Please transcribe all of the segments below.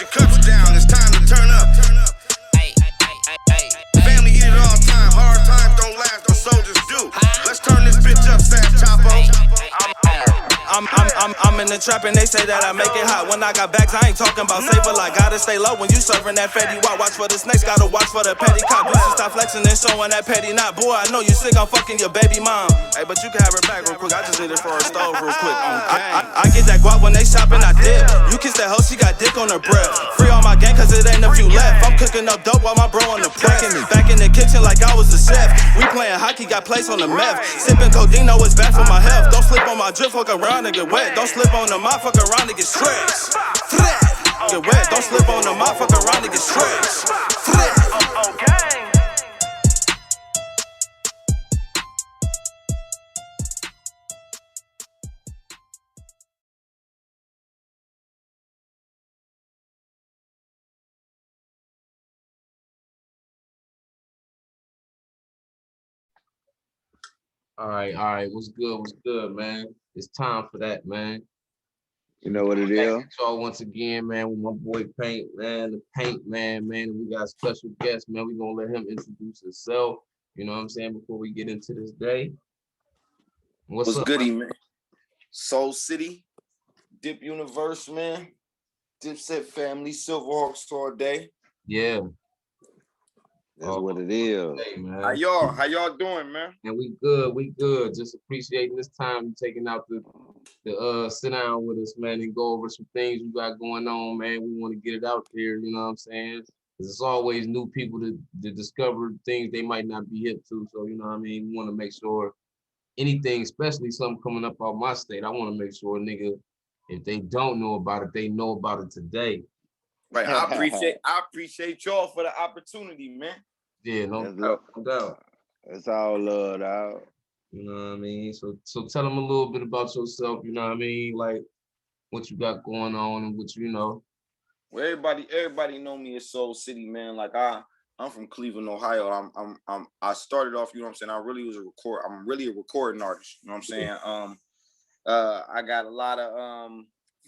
your cups down, it's time to turn up. Family eat it all time, hard times don't last, but soldiers do. Let's turn this bitch up, Sam Chapo. I'm in the trap and they say that I make it hot. When I got bags, I ain't talking about safe a lot. Gotta stay low when you serving that fatty wop. Watch for the snakes, gotta watch for the petty cop. You should stop flexing and showing that petty knot. Boy, I know you sick, I'm fucking your baby mom. Hey, but you can have her back real quick. I just need it for a stove real quick. I get that guap when they shopping, I dip. You kiss that hoe, she got dick on her breath. Free all my gang, cause it ain't a few left. I'm cooking up dope while my bro on the press. Back in the kitchen like I was a chef. We playing hockey, got place on the meth. Sipping codeine, know it's bad for my health. Don't slip on my drip, fuck around and get wet. Don't slip on the mop, fuck around and get stretched. Get wet, don't slip on the mop, fuck around and get stretched. All right. What's good, man? It's time for that, man. You know what it is? So once again, man, with my boy Paint, man, the Paint man, we got a special guest, man. We gonna let him introduce himself. You know what I'm saying? Before we get into this day. What's up, goody, man? Soul City, Dip Universe, man. Dipset family, Silverhawks all day. Yeah. That's what it is. Hey, man. How y'all doing, man? And we good. Just appreciating this time you taking out to sit down with us, man, and go over some things you got going on, man. We want to get it out there, you know what I'm saying? Because it's always new people to discover things they might not be hip to. So, you know what I mean? We want to make sure anything, especially something coming up out my state, I want to make sure, nigga, if they don't know about it, they know about it today. Right. I appreciate y'all for the opportunity, man. Yeah, no doubt. It's all love, dog. You know what I mean? So tell them a little bit about yourself, you know what I mean? Like what you got going on and what you know. Well, everybody know me as Soul City, man. Like I'm from Cleveland, Ohio. I started off, you know what I'm saying? I'm really a recording artist, you know what I'm saying? I got a lot of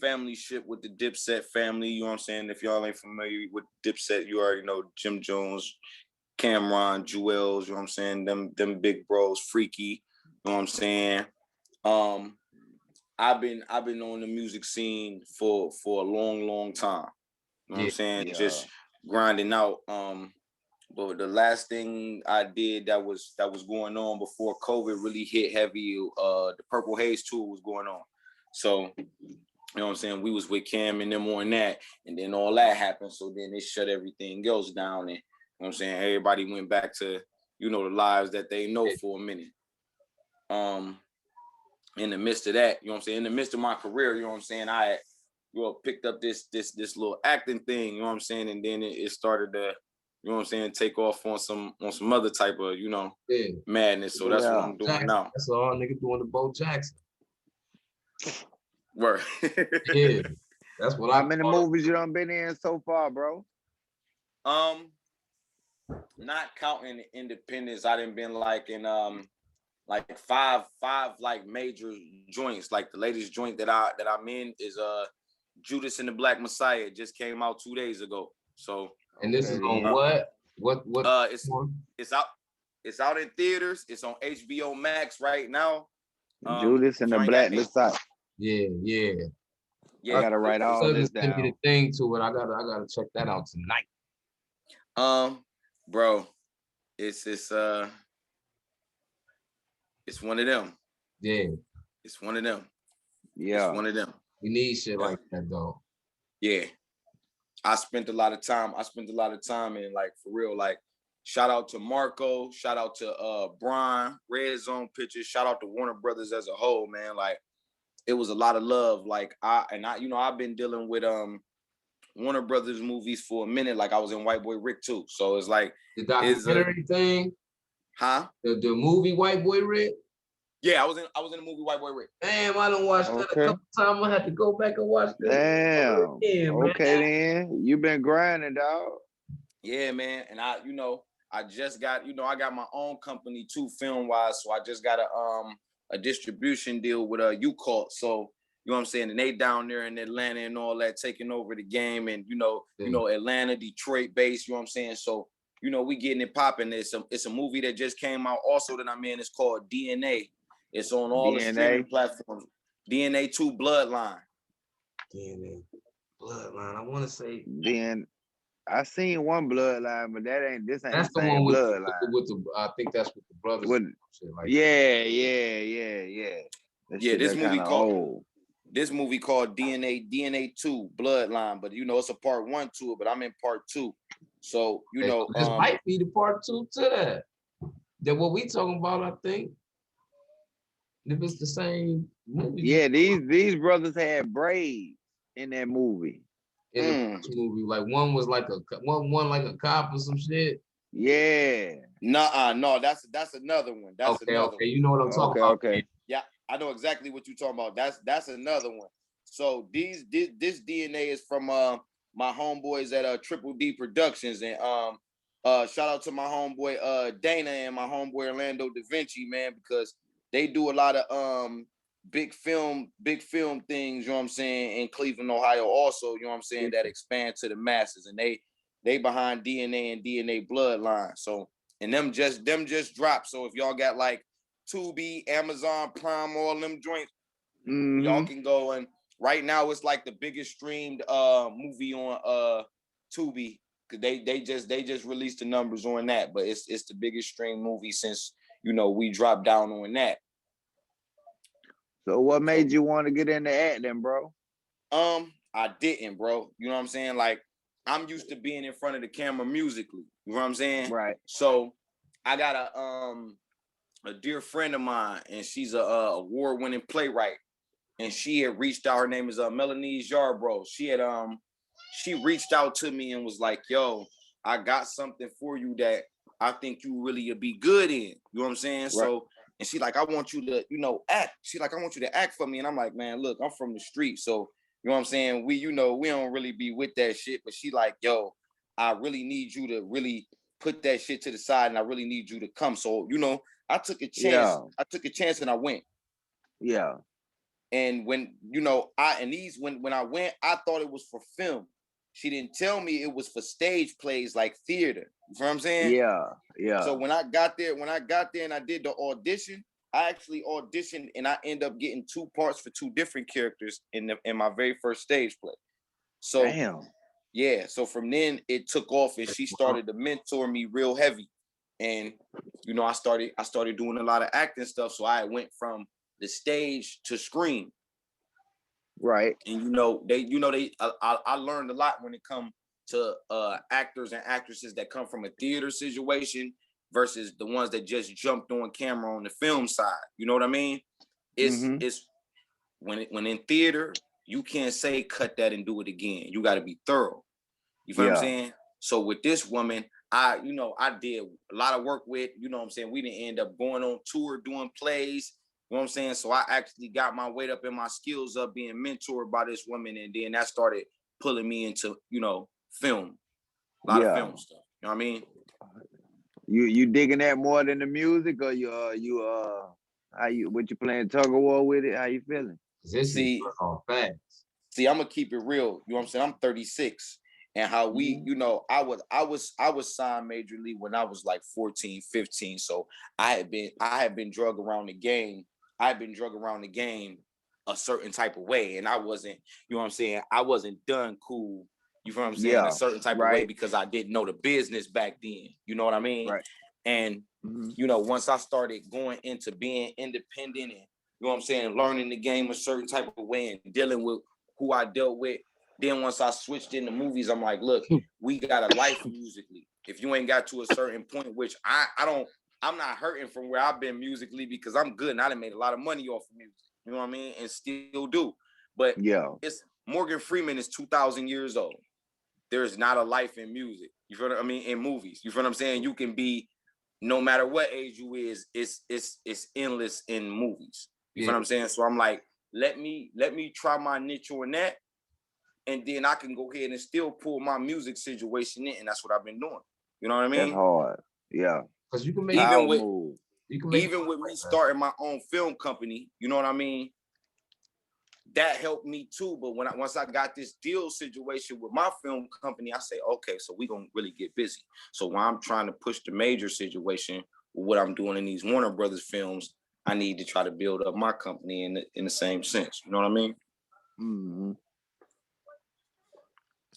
family shit with the Dipset family, you know what I'm saying? If y'all ain't familiar with Dipset, you already know Jim Jones, Cameron, Jewels, you know what I'm saying? Them big bros, Freaky, you know what I'm saying? I've been on the music scene for a long time. You know what I'm saying? Yeah. Just grinding out. But the last thing I did that was going on before COVID really hit heavy, the Purple Haze tour was going on. So, you know what I'm saying? We was with Cam and them on that, and then all that happened. So then they shut everything else down, and you know what I'm saying? Everybody went back to, you know, the lives that they know for a minute. In the midst of that, you know what I'm saying? In the midst of my career, you know what I'm saying? I picked up this little acting thing, you know what I'm saying? And then it started to, you know what I'm saying, take off on some other type of, you know, madness. So that's what I'm doing now. That's all nigga doing to Bo Jackson. Word. Yeah. That's what How many movies you done been in so far, bro? Not counting the independents, I done been like in like five like major joints. Like the latest joint that I'm in is Judas and the Black Messiah. It just came out 2 days ago. So and this is on what? It's out in theaters. It's on HBO Max right now. Judas and the Black Messiah. Yeah. I gotta write all this down. Send me the thing to it. I gotta check that out tonight. Bro, it's one of them. Yeah. It's one of them. Yeah. It's one of them. We need shit like that though. Yeah. I spent a lot of time in, like, for real, like, shout out to Marco, shout out to Brian, Red Zone Pictures, shout out to Warner Brothers as a whole, man. Like, it was a lot of love. Like, I've been dealing with Warner Brothers movies for a minute. Like, I was in White Boy Rick too. So it's like the documentary thing. Huh? The movie White Boy Rick? Yeah, I was in the movie White Boy Rick. Damn, I done watched that a couple times. I had to go back and watch that. Damn. Okay, then. You been grinding, dog. Yeah, man. And I just got, I got my own company too, film-wise. So I just got a distribution deal with UCult. So, You know what I'm saying? And they down there in Atlanta and all that, taking over the game, and you know, Atlanta, Detroit based. You know what I'm saying? So you know, we getting it popping. It's a movie that just came out also that I'm in. It's called DNA. It's on all the streaming platforms. DNA 2 Bloodline. DNA Bloodline. I want to say. Then I seen one Bloodline, but this ain't That's the the same one with Bloodline. the. I think that's with the brothers. Like yeah. This movie called old. This movie called DNA 2 Bloodline, but you know it's a part 1 to it, but I'm in part 2. So you know this might be the part 2 to that. That what we talking about, I think. If it's the same movie. Yeah, these brothers had braids in that movie. In the movie, like one was like one like a cop or some shit. Yeah. No, that's another one. That's another one. You know what I'm talking about. Okay. Yeah, I know exactly what you're talking about. That's another one. So this DNA is from my homeboys at Triple D Productions, and shout out to my homeboy Dana and my homeboy Orlando Da Vinci, man, because they do a lot of big film things, you know what I'm saying, in Cleveland, Ohio also, you know what I'm saying, that expand to the masses, and they behind DNA and DNA Bloodline. So, and them just dropped. So if y'all got like Tubi, Amazon Prime, all them joints, y'all can go, and right now it's like the biggest streamed movie on Tubi, because they just released the numbers on that, but it's the biggest streamed movie since, you know, we dropped down on that. So what made you want to get into acting, bro? I didn't, bro. You know what I'm saying? Like, I'm used to being in front of the camera musically. You know what I'm saying? Right. So I got a dear friend of mine, and she's a award-winning playwright, and she had reached out. Her name is Melanie Yarbrough. She had she reached out to me and was like, "Yo, I got something for you that I think you really would be good in." You know what I'm saying? Right. So. And she like, I want you to, you know, act. She like, I want you to act for me. And I'm like, man, look, I'm from the street. So, you know what I'm saying? We don't really be with that shit. But she like, yo, I really need you to really put that shit to the side. And I really need you to come. So, you know, I took a chance. Yeah. I took a chance and I went. Yeah. And when, you know, when I went, I thought it was for film. She didn't tell me it was for stage plays like theater. You know what I'm saying? Yeah. So when I got there and I did the audition, I actually auditioned and I ended up getting 2 parts for 2 different characters in my very first stage play. So damn. Yeah. So from then it took off, and she started to mentor me real heavy. And you know, I started doing a lot of acting stuff. So I went from the stage to screen. Right. And I learned a lot when it comes to actors and actresses that come from a theater situation versus the ones that just jumped on camera on the film side. You know what I mean? It's when in theater, you can't say cut that and do it again. You got to be thorough. You feel what I'm saying? So with this woman, I did a lot of work with, you know what I'm saying? We didn't end up going on tour, doing plays. You know what I'm saying? So I actually got my weight up and my skills up being mentored by this woman. And then that started pulling me into, you know, film. A lot of film stuff. You know what I mean? You digging that more than the music, or what you playing tug of war with it? How you feeling? See, I'm gonna keep it real. You know what I'm saying? I'm 36. And how we, you know, I was signed majorly when I was like 14, 15. So I had been drug around the game. I've been drug around the game a certain type of way. And I wasn't, you know what I'm saying? I wasn't done cool. You know what I'm saying? A certain type of way, because I didn't know the business back then. You know what I mean? Right. And, you know, once I started going into being independent and, you know what I'm saying, learning the game a certain type of way and dealing with who I dealt with, then once I switched into movies, I'm like, look, we got a life musically. If you ain't got to a certain point, which I'm not hurting from where I've been musically, because I'm good and I done made a lot of money off of music. You know what I mean? And still do. But it's Morgan Freeman is 2,000 years old. There's not a life in music. You feel what I mean? In movies. You feel what I'm saying? You can be, no matter what age you is, it's endless in movies. You feel what I'm saying? So I'm like, let me try my niche on that. And then I can go ahead and still pull my music situation in. And that's what I've been doing. You know what I mean? That's hard. Yeah. Because you can make even with me starting my own film company, you know what I mean? that helped me too. But once I got this deal situation with my film company, I say, okay, so we gonna really get busy. So while I'm trying to push the major situation with what I'm doing in these Warner Brothers films, I need to try to build up my company in the same sense. You know what I mean? Mm-hmm.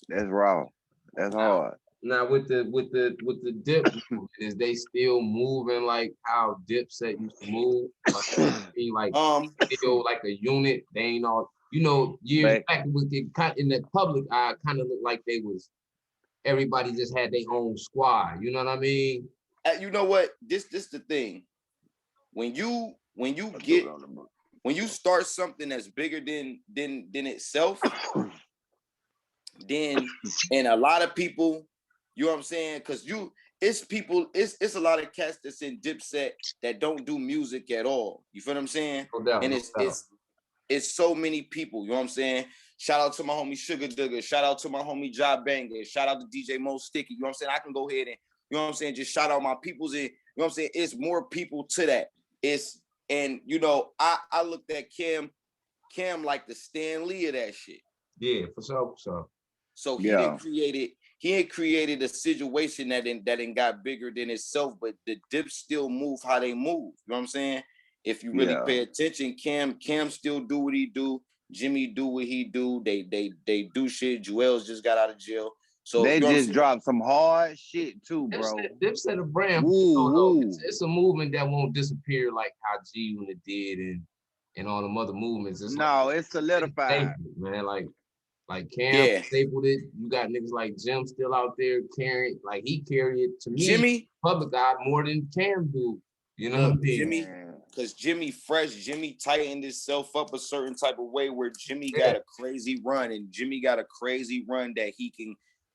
That's raw. That's hard. Now with the Dip, is they still moving like how Dipset used to move? Like still like a unit. They ain't all, you know, years back with the in the public eye, kind of looked like they was everybody just had their own squad. You know what I mean? You know what? This the thing. When you start something that's bigger than itself, then and a lot of people, you know what I'm saying? Because it's a lot of cats that's in Dipset that don't do music at all. You feel what I'm saying? No doubt, and no doubt. it's so many people. You know what I'm saying? Shout out to my homie Sugar Duggar. Shout out to my homie Job Banger. Shout out to DJ Mo Sticky. You know what I'm saying? I can go ahead and, you know what I'm saying, just shout out my peoples. And, you know what I'm saying? It's more people to that. And you know, I looked at Cam like the Stan Lee of that shit. Yeah, for sure. So he ain't created a situation that ain't got bigger than itself, but the Dips still move how they move. You know what I'm saying? If you really pay attention, Cam still do what he do. Jimmy do what he do. They do shit. Joel's just got out of jail. So they you know just dropped some hard shit too, bro. Dipset a brand. It's a movement that won't disappear like how G Unit did and all them other movements. It's solidified, man. Like Cam stapled it. You got niggas like Jim still out there carrying, like he carried it to me. Jimmy, public eye more than Cam do. You know what I mean? Because Jimmy tightened himself up a certain type of way where Jimmy got a crazy run, and Jimmy got a crazy run that he can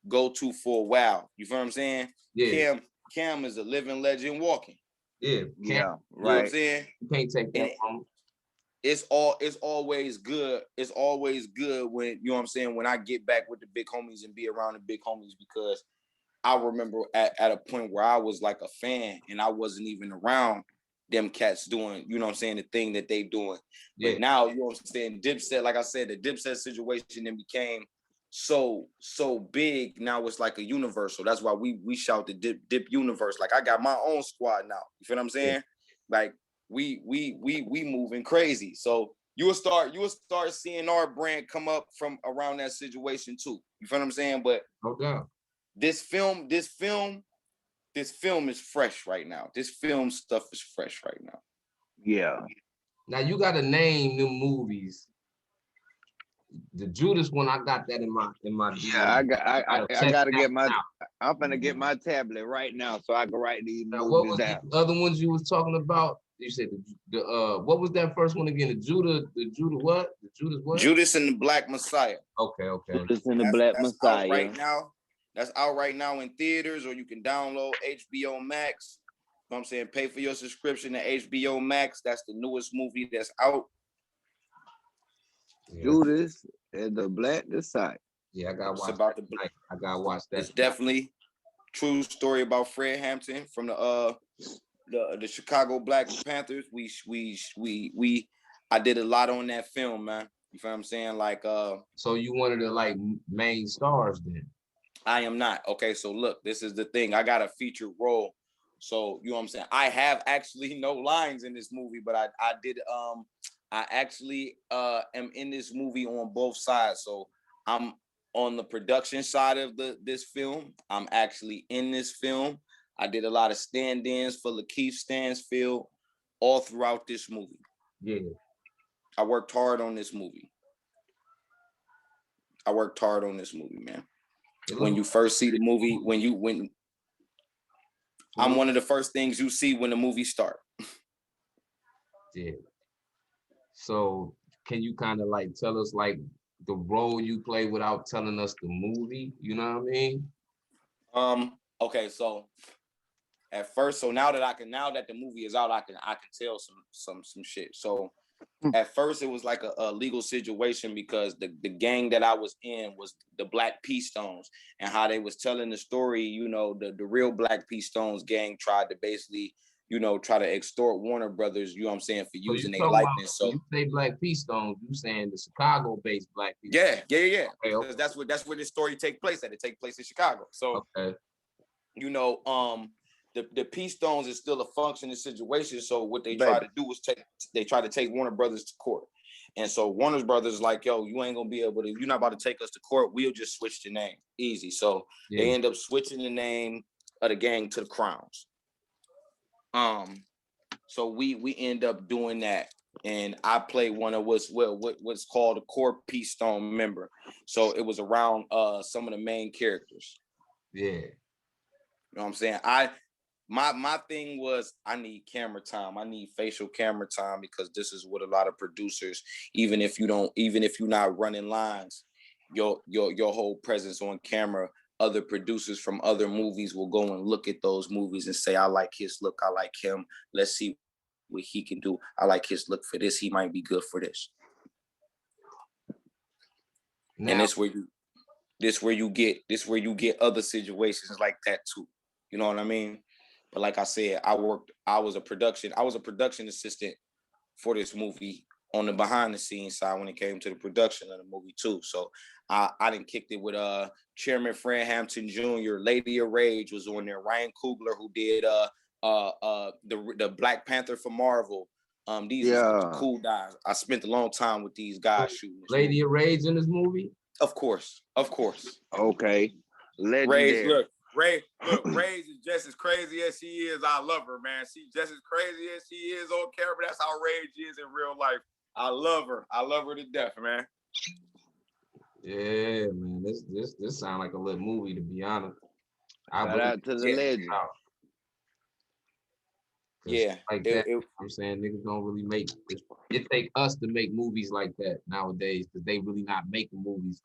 go to for a while. You feel what I'm saying? Yeah. Cam is a living legend walking. Yeah. Right. You know what I'm saying? You can't take that from him. It's always good. It's always good when, you know what I'm saying, when I get back with the big homies and be around the big homies, because I remember at a point where I was like a fan and I wasn't even around them cats doing, you know what I'm saying, the thing that they doing. But now, you know what I'm saying, Dipset, like I said, the Dipset situation then became so big. Now it's like a universal. That's why we shout the Dip universe. Like I got my own squad now. You feel what I'm saying? Like we moving crazy. So you will start seeing our brand come up from around that situation too. You feel what I'm saying? But no doubt. This film is fresh right now. This film stuff is fresh right now. Yeah. Now you gotta name them movies. The Judas one, I got that in my. Yeah, I gotta get my. I'm gonna get my tablet right now so I can write these movies down. The other ones you was talking about? You said the what was that first one again? The Judas what? The Judas what? Judas and the Black Messiah. Okay. Judas and the Black Messiah. Out right now. That's out right now in theaters, or you can download HBO Max. You know what I'm saying? Pay for your subscription to HBO Max. That's the newest movie that's out. Judas and the Black Messiah. Yeah, I gotta watch I gotta watch that. It's definitely true story about Fred Hampton from the Chicago Black Panthers. I did a lot on that film, man. You feel what I'm saying? Like so you one of the like main stars then? I am not. Okay, so look, this is the thing. I got a featured role. So, you know what I'm saying? I have actually no lines in this movie, but I actually am in this movie on both sides. So I'm on the production side of this film. I'm actually in this film. I did a lot of stand-ins for Lakeith Stansfield all throughout this movie. Yeah. I worked hard on this movie. Man. When you first see the movie, when I'm one of the first things you see when the movie start. Yeah. So can you kind of like tell us like the role you play without telling us the movie? You know what I mean? Okay, so at first, so now that the movie is out, I can tell some shit. So at first it was like a legal situation because the gang that I was in was the Black P Stones, and how they was telling the story, you know, the real Black P Stones gang tried to basically, you know, try to extort Warner Brothers, you know what I'm saying, for So using you their talking about, likeness. So when you say Black Peace Stones, you saying the Chicago-based Black Peace yeah. Okay, Because that's where this story take place at. It take place in Chicago. So you know, the Peace Stones is still a functioning situation. So what they try to do is try to take Warner Brothers to court. And so Warner Brothers like, yo, you ain't gonna be able to, you're not about to take us to court. We'll just switch the name. Easy. So they end up switching the name of the gang to the Crowns. So we end up doing that. And I play one of what's called a core Peace Stone member. So it was around some of the main characters. Yeah. You know what I'm saying? My thing was I need camera time. I need facial camera time because this is what a lot of producers, even if you're not running lines, your whole presence on camera, other producers from other movies will go and look at those movies and say, I like his look, I like him. Let's see what he can do. I like his look for this. He might be good for this. Now, and this where you get other situations like that too. You know what I mean? But like I said, I was a production assistant for this movie on the behind the scenes side when it came to the production of the movie too. So I done kicked it with Chairman Fred Hampton Jr., Lady of Rage was on there, Ryan Coogler, who did the Black Panther for Marvel. These are cool guys. I spent a long time with these guys shooting this Lady movie. of Rage in this movie? Of course. Okay. Legendary. Rage is just as crazy as she is. I love her, man. She's just as crazy as she is on camera. That's how Rage is in real life. I love her. I love her to death, man. Yeah, man. This sounds like a little movie, to be honest. Shout out to the legend. Yeah, like that. I'm saying niggas don't really make it. Take us to make movies like that nowadays because they really not making movies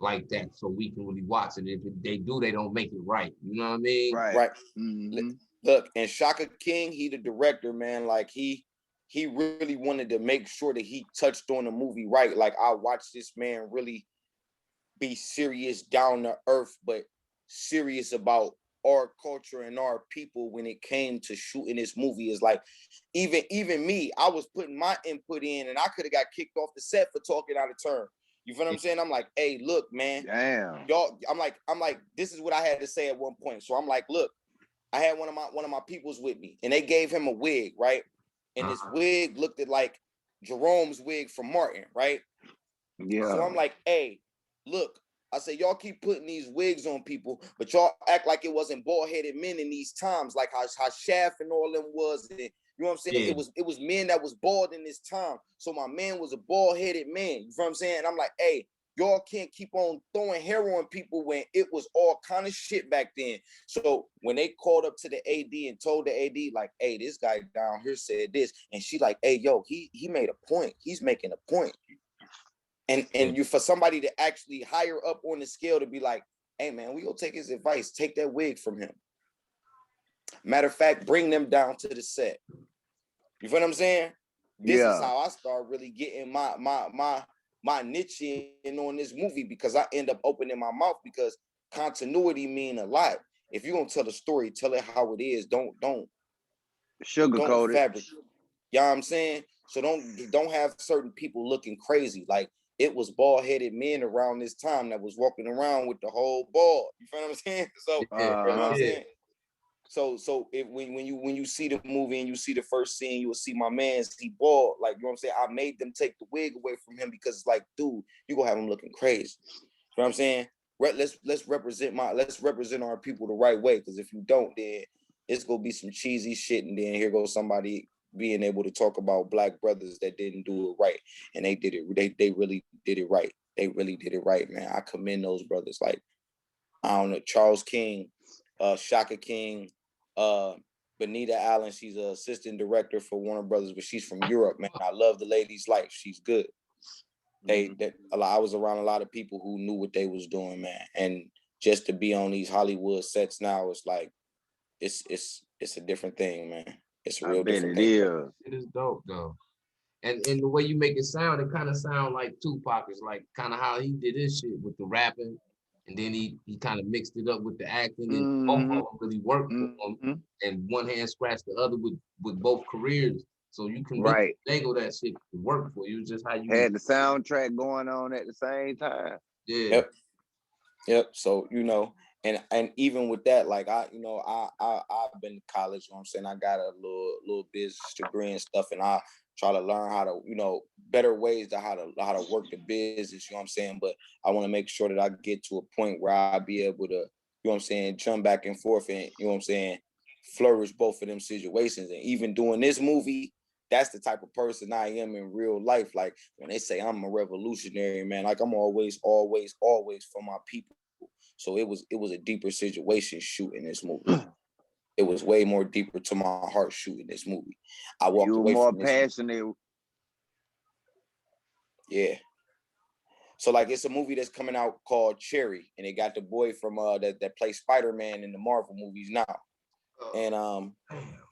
like that, so we can really watch it. If they do, they don't make it right. You know what I mean? Right. Mm-hmm. Look, and Shaka King, he the director, man. Like he really wanted to make sure that he touched on the movie right. Like I watched this man really be serious, down to earth, but serious about our culture and our people when it came to shooting this movie. Is like even me, I was putting my input in, and I could have got kicked off the set for talking out of turn. You feel what I'm saying? I'm like, hey, look, man. Damn. Y'all, I'm like, this is what I had to say at one point. So I'm like, look, I had one of my peoples with me, and they gave him a wig, right? And this wig looked at like Jerome's wig from Martin, right? Yeah. So I'm like, hey, look, I said, y'all keep putting these wigs on people, but y'all act like it wasn't bald-headed men in these times, like how Shaft and all them was. And, you know what I'm saying? Yeah. It was men that was bald in this time. So my man was a bald-headed man. You know what I'm saying? And I'm like, hey, y'all can't keep on throwing hair on people when it was all kind of shit back then. So when they called up to the AD and told the AD, like, hey, this guy down here said this, and she like, hey, yo, he made a point. He's making a point. And you, for somebody to actually higher up on the scale to be like, hey man, we gonna take his advice, take that wig from him. Matter of fact, bring them down to the set. You feel what I'm saying? This is how I start really getting my niche in on this movie, because I end up opening my mouth, because continuity mean a lot. If you're gonna tell the story, tell it how it is. Don't sugarcoat it. Fabric. You know what I'm saying? So don't have certain people looking crazy. Like, it was bald-headed men around this time that was walking around with the whole bald. You feel what I'm saying? So you know what I'm saying? So when you see the movie and you see the first scene, you will see my man's, he bald. Like, you know what I'm saying? I made them take the wig away from him because it's like, dude, you gonna have him looking crazy. You know what I'm saying? Let's represent our people the right way. Because if you don't, then it's gonna be some cheesy shit, and then here goes somebody being able to talk about black brothers that didn't do it right, and they did it. They really did it right. They really did it right, man. I commend those brothers. Like, I don't know, Charles King, Shaka King, Benita Allen. She's an assistant director for Warner Brothers, but she's from Europe, man. I love the lady's life. She's good. I was around a lot of people who knew what they was doing, man. And just to be on these Hollywood sets now, it's like, it's a different thing, man. It's a real different thing. It is dope though. And the way you make it kind of sound like Tupac. Is like kind of how he did his shit with the rapping. and then he kind of mixed it up with the acting, and both of them really worked for him. And one hand scratched the other with both careers. So you can really dangle that shit to work for you. Just how you had the soundtrack going on at the same time. Yeah. Yep. So, you know, and even with that, like I've been to college, you know what I'm saying? I got a little business degree and stuff, and I try to learn how to, you know, better ways to how to work the business, you know what I'm saying? But I want to make sure that I get to a point where I'll be able to, you know what I'm saying, jump back and forth and, you know what I'm saying, flourish both of them situations. And even doing this movie, that's the type of person I am in real life. Like when they say I'm a revolutionary, man, like I'm always for my people. So it was a deeper situation shooting this movie. It was way more deeper to my heart shooting this movie. I walked away more from this passionate. Yeah. So like it's a movie that's coming out called Cherry, and it got the boy from that plays Spider-Man in the Marvel movies now. And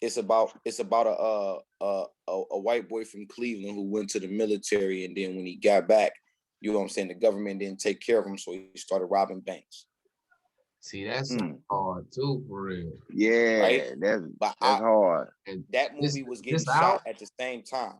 it's about a white boy from Cleveland who went to the military, and then when he got back, you know what I'm saying, the government didn't take care of him, so he started robbing banks. See, that's hard too, for real. Yeah, right? That's hard. And that movie was getting shot at the same time.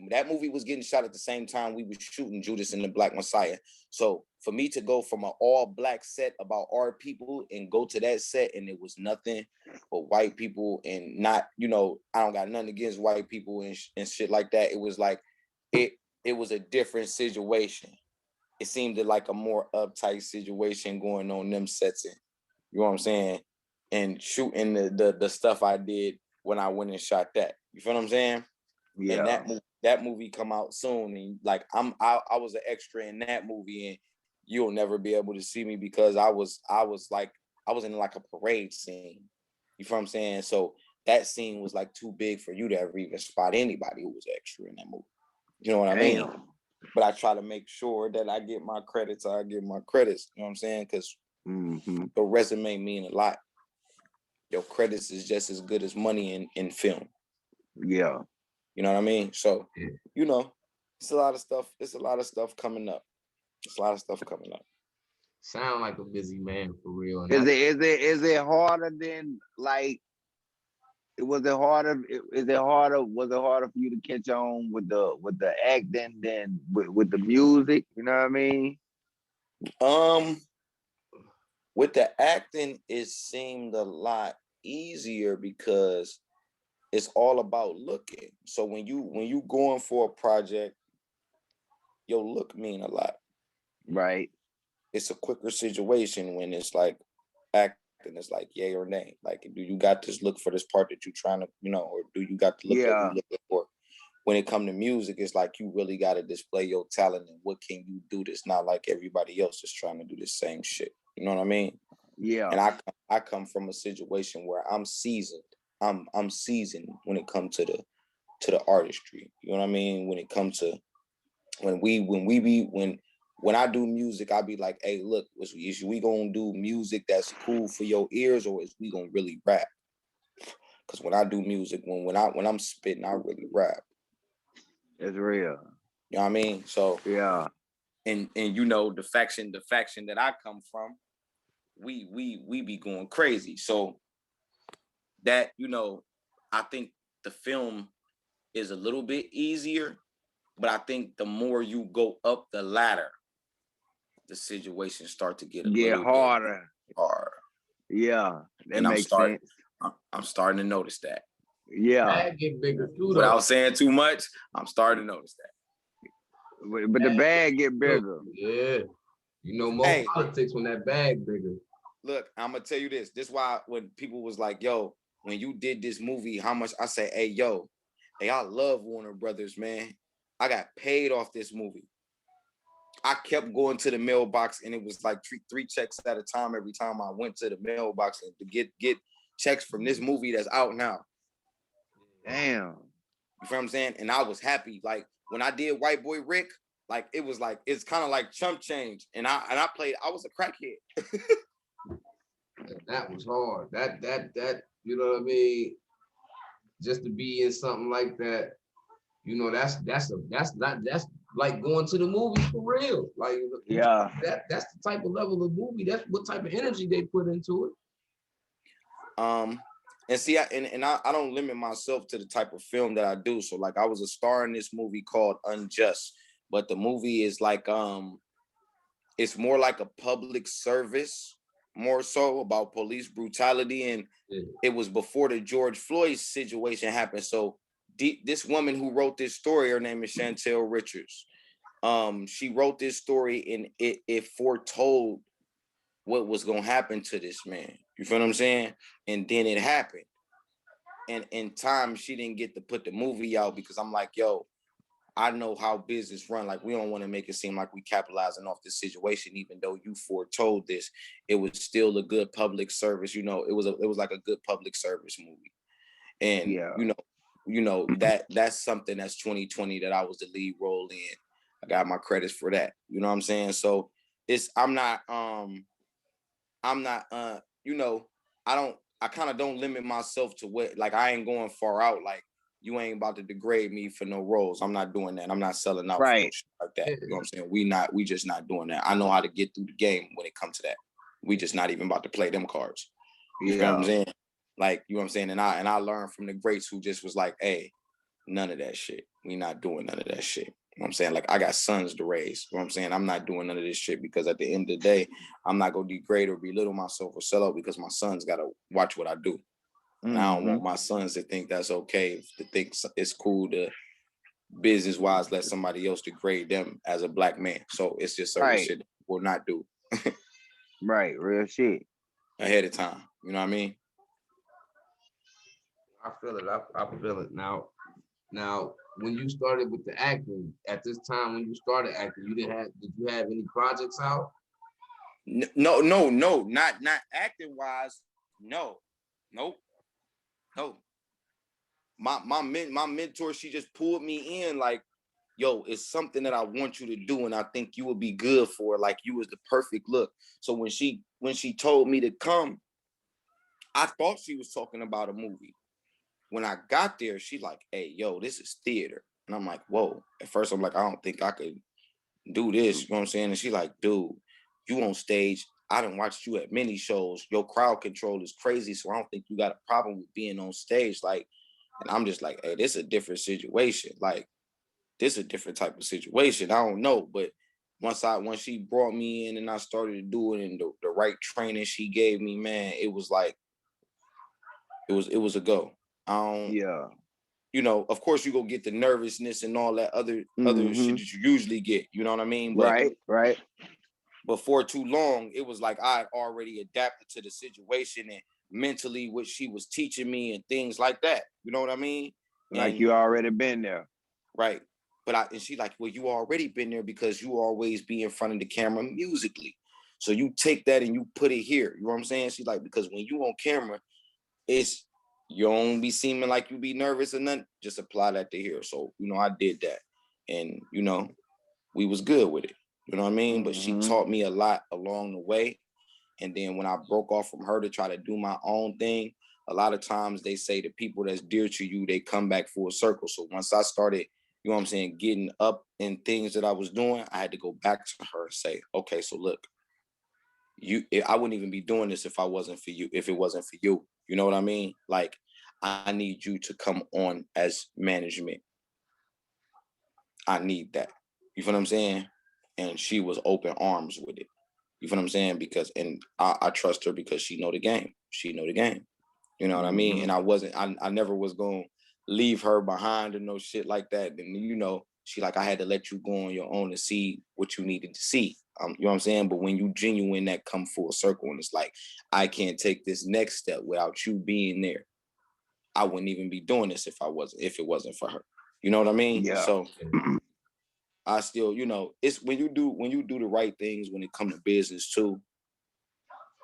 That movie was getting shot at the same time we were shooting Judas and the Black Messiah. So for me to go from an all-black set about our people and go to that set and it was nothing but white people, and not, you know, I don't got nothing against white people and shit like that. It was like, it was a different situation. It seemed like a more uptight situation going on them sets, and you know what I'm saying, and shooting the stuff I did when I went and shot that. You feel what I'm saying? Yeah. And that movie come out soon, and like I was an extra in that movie, and you'll never be able to see me because I was in like a parade scene. You feel what I'm saying? So that scene was like too big for you to ever even spot anybody who was extra in that movie. You know what I mean? But I try to make sure that I get my credits. I get my credits. You know what I'm saying? Because your resume mean a lot. Your credits is just as good as money in film. Yeah. You know what I mean? So, you know, it's a lot of stuff. It's a lot of stuff coming up. It's a lot of stuff coming up. Sound like a busy man for real. Is it harder than like? Was it harder for you to catch on with the acting than with the music? You know what I mean? With the acting, it seemed a lot easier because it's all about looking. So when you going for a project, your look mean a lot. Right. It's a quicker situation when it's like acting. It's like yay or nay. Like, do you got this look for this part that you're trying to, you know, or do you got the look that you're looking for? When it comes to music, it's like you really got to display your talent and what can you do that's not like everybody else is trying to do the same shit. You know what I mean? Yeah. And I come from a situation where I'm seasoned. I'm seasoned when it comes to the artistry. You know what I mean? When it comes to when I do music, I be like, hey, look, is we gonna do music that's cool for your ears, or is we gonna really rap? Because when I do music, when I'm spitting, I really rap. It's real. You know what I mean? So yeah. And you know, the faction that I come from, we be going crazy. So that, you know, I think the film is a little bit easier, but I think the more you go up the ladder, the situations start to get harder. Harder. Yeah, that makes sense. I'm starting to notice that. Yeah, bag get bigger too. Without saying too much, I'm starting to notice that. But the bag get bigger. Yeah, you know more politics when that bag bigger. Look, I'm gonna tell you this. This is why when people was like, "Yo, when you did this movie, how much?" I say, "Hey, yo, hey, I love Warner Brothers, man. I got paid off this movie. I kept going to the mailbox, and it was like three checks at a time every time I went to the mailbox and to get checks from this movie that's out now. Damn. You feel what I'm saying? And I was happy. Like when I did White Boy Rick, like it was like it's kind of like chump change. And I played. I was a crackhead. That was hard. That you know what I mean? Just to be in something like that, you know, that's like going to the movies for real. Like Yeah. that's the type of level of movie. That's what type of energy they put into it. And see, I don't limit myself to the type of film that I do. So like I was a star in this movie called Unjust, but the movie is like it's more like a public service, more so about police brutality. And it was before the George Floyd situation happened. So this woman who wrote this story, her name is Chantel Richards. She wrote this story and it foretold what was gonna happen to this man. You feel what I'm saying? And then it happened. And in time, she didn't get to put the movie out because I'm like, yo, I know how business run. Like, we don't want to make it seem like we capitalizing off this situation, even though you foretold this. It was still a good public service. You know, it was like a good public service movie. And you know that's something that's 2020 that I was the lead role in. I got my credits for that. You know what I'm saying? So I'm not you know, I kind of don't limit myself to what, like, I ain't going far out. Like, you ain't about to degrade me for no roles. I'm not doing that. I'm not selling out for no shit like that. You know what I'm saying? We just not doing that. I know how to get through the game when it comes to that. We just not even about to play them cards. You know what I'm saying? Like, you know what I'm saying? And I learned from the greats who just was like, hey, none of that shit. We not doing none of that shit. You know what I'm saying? Like, I got sons to raise. You know what I'm saying? I'm not doing none of this shit because at the end of the day, I'm not going to degrade or belittle myself or sell out because my sons got to watch what I do. And I don't want my sons to think that's okay, to think it's cool to business-wise let somebody else degrade them as a black man. So it's just certain shit that we'll not do. Right, real shit. Ahead of time. You know what I mean? I feel it. I feel it. Now, when you started with the acting, at this time when you started acting, did you have any projects out? No, not acting wise. No. My mentor, she just pulled me in like, yo, it's something that I want you to do and I think you would be good for. Like, you was the perfect look. So when she told me to come, I thought she was talking about a movie. When I got there, she's like, hey, yo, this is theater. And I'm like, whoa. At first, I'm like, I don't think I could do this. You know what I'm saying? And she's like, dude, you on stage. I done watched you at many shows. Your crowd control is crazy. So I don't think you got a problem with being on stage. Like, and I'm just like, hey, this is a different situation. Like, this is a different type of situation. I don't know. But once she brought me in and I started to do it and the right training she gave me, man, it was like, it was a go. You know, of course you go get the nervousness and all that other shit that you usually get, you know what I mean? But right. Before too long, it was like I had already adapted to the situation and mentally what she was teaching me and things like that. You know what I mean? Like, you already been there. Right. And she like, well, you already been there because you always be in front of the camera musically. So you take that and you put it here. You know what I'm saying? She's like, because when you on camera, you don't be seeming like you be nervous or nothing. Just apply that to here. So, you know, I did that. And, you know, we was good with it. You know what I mean? But she taught me a lot along the way. And then when I broke off from her to try to do my own thing, a lot of times they say the people that's dear to you, they come back full circle. So once I started, you know what I'm saying, getting up in things that I was doing, I had to go back to her and say, okay, so look, I wouldn't even be doing this if it wasn't for you. You know what I mean? Like, I need you to come on as management. I need that. You feel what I'm saying? And she was open arms with it. You feel what I'm saying? Because, and I trust her because she know the game. She know the game. You know what I mean? And I never was going to leave her behind or no shit like that. And, you know, she like, I had to let you go on your own to see what you needed to see. You know what I'm saying? But when you genuine, that come full circle and it's like, I can't take this next step without you being there. I wouldn't even be doing this if it wasn't for her. You know what I mean? Yeah. So I still, you know, it's when you do the right things when it comes to business too,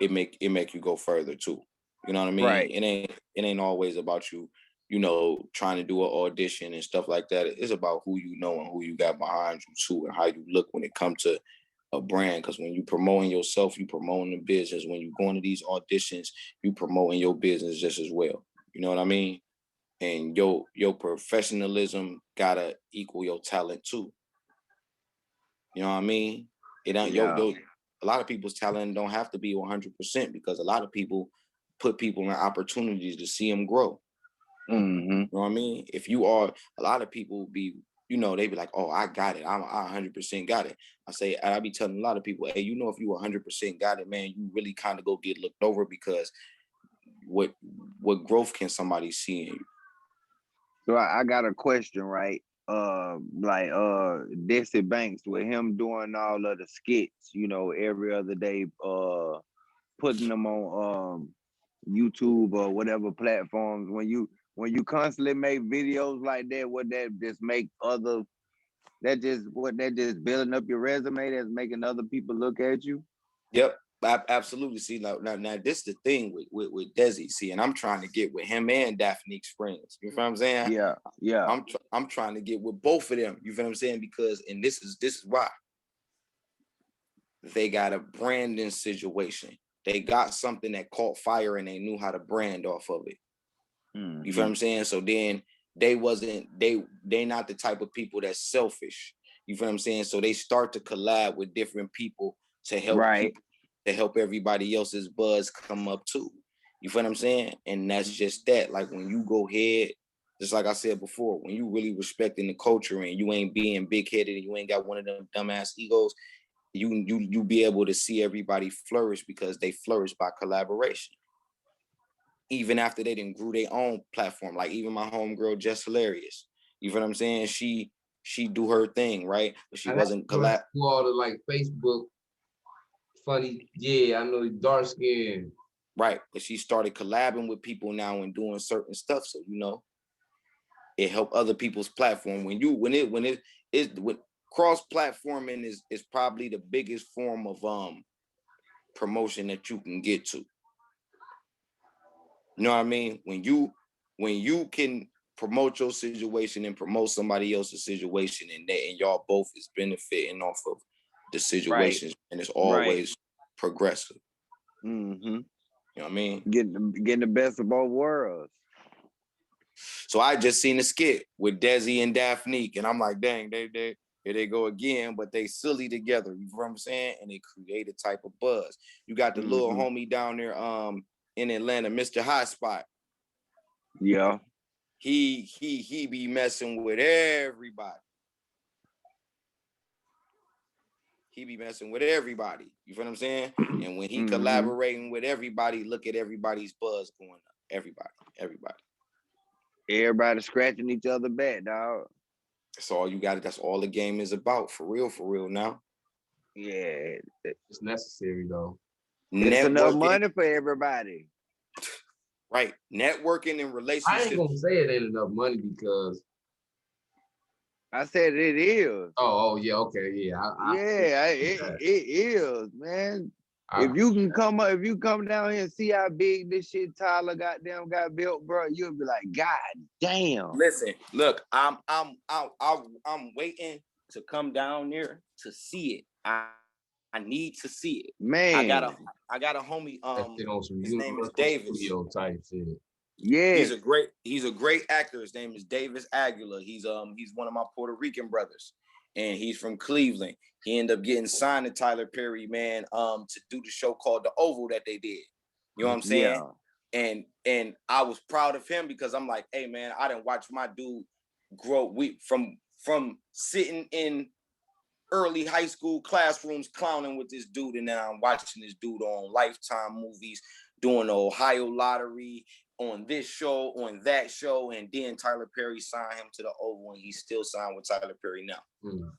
it make you go further too. You know what I mean? Right. It ain't always about you, you know, trying to do an audition and stuff like that. It's about who you know and who you got behind you too, and how you look when it comes to a brand. Because when you promoting yourself, you promoting the business. When you going to these auditions, you promoting your business just as well. You know what I mean? And your professionalism gotta equal your talent too. You know what I mean? It don't Yeah. a lot of people's talent don't have to be 100% because a lot of people put people in opportunities to see them grow. Mm-hmm. You know what I mean? If you are, a lot of people be, you know, they be like, oh, I got it. I 100% got it. I be telling a lot of people, hey, you know, if you 100% got it, man, you really kind of go get looked over because what growth can somebody see in you? So I got a question, right? Like Desi Banks with him doing all of the skits, you know, every other day, putting them on YouTube or whatever platforms. When you constantly make videos like that, what that just make other that just building up your resume, that's making other people look at you. Yep, absolutely. See, now this is the thing with Desi. See, and I'm trying to get with him and Daphne's friends. You feel what I'm saying? Yeah, yeah. I'm trying to get with both of them. You feel what I'm saying? Because and this is why they got a branding situation. They got something that caught fire and they knew how to brand off of it. Mm-hmm. You feel what I'm saying? So then they not the type of people that's selfish. You feel what I'm saying? So they start to collab with different people to help people, to help everybody else's buzz come up too. You feel what I'm saying? And that's just that. Like when you go ahead, just like I said before, when you really respecting the culture and you ain't being big headed and you ain't got one of them dumbass egos, you be able to see everybody flourish because they flourish by collaboration. Even after they didn't grew their own platform, like even my homegirl Just Hilarious. You feel what I'm saying? She do her thing, right? But she wasn't collab. All the like Facebook funny, yeah, I know he's dark skin. Right, but she started collabing with people now and doing certain stuff. So you know, it helped other people's platform. When cross platforming is probably the biggest form of promotion that you can get to. You know what I mean? When you can promote your situation and promote somebody else's situation, and y'all both is benefiting off of the situations, and it's always progressive. Mm-hmm. You know what I mean? Getting the best of both worlds. So I just seen a skit with Desi and Daphne, and I'm like, dang, here they go again, but they silly together. You know what I'm saying? And they create a type of buzz. You got the little homie down there in Atlanta, Mr. Hotspot. Yeah. He be messing with everybody. He be messing with everybody. You feel what I'm saying? And when he collaborating with everybody, look at everybody's buzz going up. Everybody scratching each other back, dog. That's all you got. That's all the game is about. For real now. Yeah. It's necessary though. It's enough money for everybody. Right. Networking and relationships. I ain't gonna say it ain't enough money because I said it is. Oh yeah, okay, yeah. It is, man. If you come down here and see how big this shit Tyler got built, bro, you'll be like, God damn. Listen, look, I'm waiting to come down there to see it. I need to see it. Man, I got a homie. His name is Davis. Type shit. Yeah, he's a great actor. His name is Davis Aguilar. He's one of my Puerto Rican brothers, and he's from Cleveland. He ended up getting signed to Tyler Perry, man, to do the show called The Oval that they did. You know what I'm saying? Yeah. And I was proud of him because I'm like, hey man, I didn't watch my dude grow. From sitting in early high school classrooms clowning with this dude, and then I'm watching this dude on Lifetime movies, doing the Ohio lottery, on this show, on that show, and then Tyler Perry signed him to the Oval, and he's still signed with Tyler Perry now. You know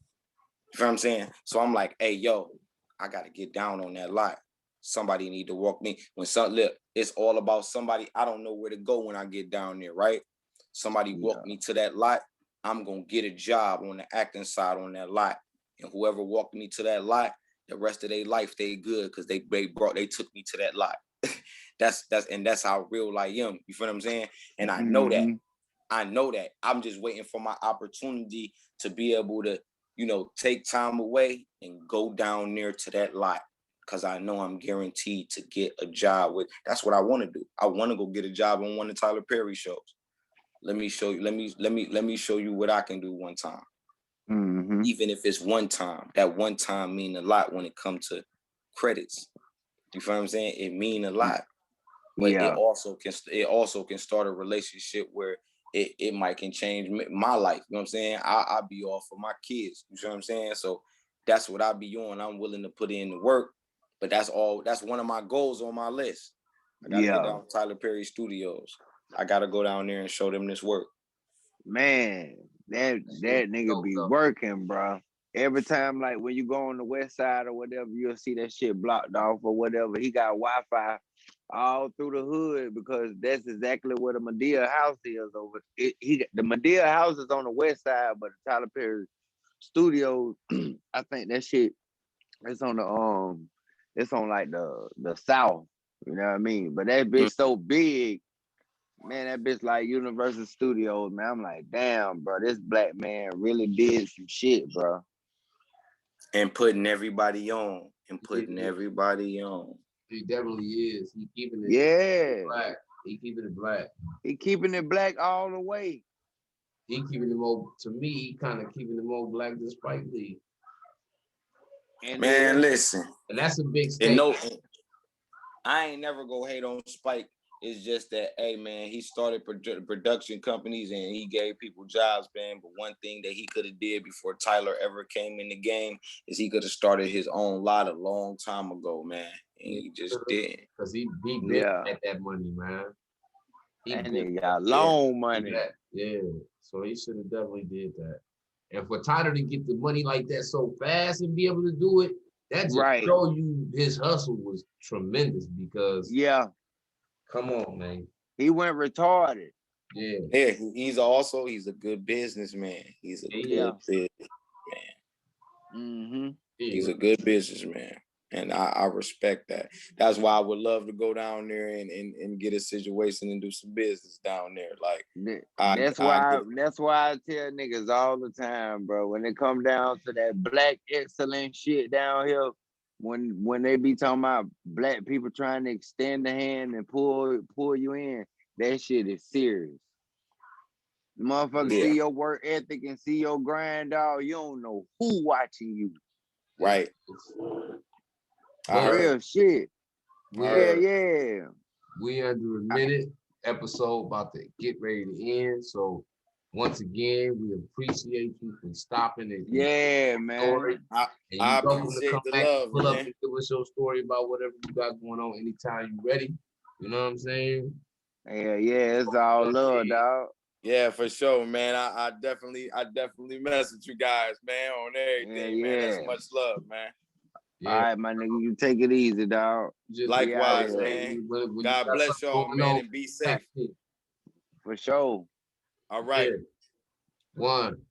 what I'm saying? So I'm like, hey, yo, I got to get down on that lot. Somebody need to walk me. It's all about somebody. I don't know where to go when I get down there, right? Somebody walk me to that lot. I'm going to get a job on the acting side on that lot. And whoever walked me to that lot, the rest of their life, they good because they took me to that lot. That's how real I am. You feel what I'm saying? And I know that. I'm just waiting for my opportunity to be able to, take time away and go down there to that lot. Cause I know I'm guaranteed to get a job with. That's what I want to do. I want to go get a job on one of Tyler Perry shows. Let me show you. Let me show you what I can do one time. Mm-hmm. Even if it's one time. That one time mean a lot when it comes to credits. You feel what I'm saying? It mean a lot. But Yeah. it also can start a relationship where it might can change my life. You know what I'm saying? I'll be all for my kids. You know what I'm saying? So that's what I be on. I'm willing to put in the work, but that's one of my goals on my list. I gotta get down to Tyler Perry Studios. I gotta go down there and show them this work. Man, that nigga be working, bro. Every time, like when you go on the west side or whatever, you'll see that shit blocked off or whatever. He got Wi-Fi all through the hood because that's exactly where the Medea house is over. The Medea house is on the west side, but the Tyler Perry Studios, I think that shit it's on it's on like the south. You know what I mean? But that bitch so big. Man, that bitch like Universal Studios, man. I'm like, damn, bro, this black man really did some shit, bro. And putting everybody on. Everybody on. He definitely is. He keeping it black. He keeping it black. He keeping it black all the way. He keeping it more, to me, he kind of keeping it more black than Spike Lee. And man, listen. And that's a big statement. I ain't never go hate on Spike. It's just that, hey, man, he started production companies and he gave people jobs, man. But one thing that he could have did before Tyler ever came in the game is he could have started his own lot a long time ago, man. And he just didn't. Because he been at that money, man. He got long money. Yeah. So he should have definitely did that. And for Tyler to get the money like that so fast and be able to do it, that just show you his hustle was tremendous because come on, man. He went retarded. Yeah, he's a good businessman. He's a good businessman. Mm-hmm. He's a good businessman. And I respect that. That's why I would love to go down there and get a situation and do some business down there. Like that's why I tell niggas all the time, bro. When it come down to that black excellent shit down here, when they be talking about black people trying to extend the hand and pull you in, that shit is serious. The motherfuckers see your work ethic and see your grind, dog. You don't know who watching you. Right. Real shit. Yeah. We under a minute. Episode about to get ready to end. So once again, we appreciate you for stopping and man. I appreciate the love, pull man. Up and give us your story about whatever you got going on anytime you ready. You know what I'm saying? Yeah, it's all love, dog. Yeah, for sure, man. I definitely mess with you guys, man, on everything, man. That's much love, man. All right, my nigga, you take it easy, dog. Likewise, man. God bless y'all, man, and be safe. For sure. All right. One.